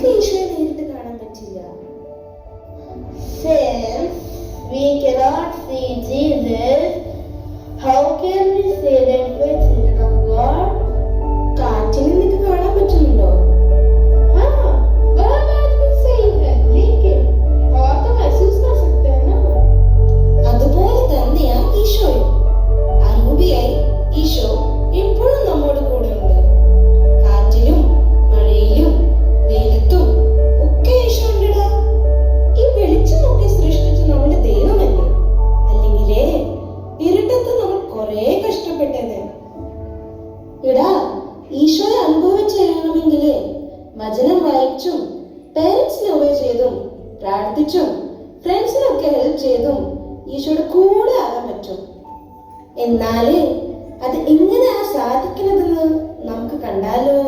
നമുക്ക് ഈശോയെ നേരിട്ട് കാണാൻ പറ്റില്ല. Since we cannot see Jesus, how can we say that we are children of God? കാറ്റിനെ നിനക്ക് കാണാൻ പറ്റുന്നുണ്ടോ? हाँ, वह बात भी सही है, लेकिन और तो महसूस कर सकते हैं ना? അതുപോലെ തന്നെയാ ഈശോയും. അരൂപിയായി ഈശോ എപ്പോഴും നമ്മോട് കൂടെ ഉണ്ട്. കാറ്റിലും മഴയിലും വെയിലത്തും ഒക്കെ ഈശോ ഉണ്ടടാ. ഈ വെളിച്ചമൊക്കെ സൃഷ്ടിച്ച നമ്മുടെ ദൈവമല്ലേ? അല്ലെങ്കിലേ ഇരുട്ടത്ത് നമ്മൾ കുറേ കഷ്ടപ്പെട്ടത്. എടാ, ഈശോയെ അനുഭവിച്ചറിയണമെങ്കിലേ വചനം വായിച്ചും പേരൻസിനെ ഒബേ ചെയ്തും പ്രാർത്ഥിച്ചും ഫ്രണ്ട്സിനൊക്കെ ഹെൽപ്പ് ചെയ്തും ഈശോയുടെ കൂടെ ആകാൻ പറ്റും. എന്നാലേ അത് എങ്ങനെയാ സാധിക്കുന്നതെന്ന് നമുക്ക് കണ്ടാലോ?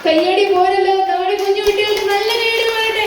കയ്യടി പോരല്ലോ.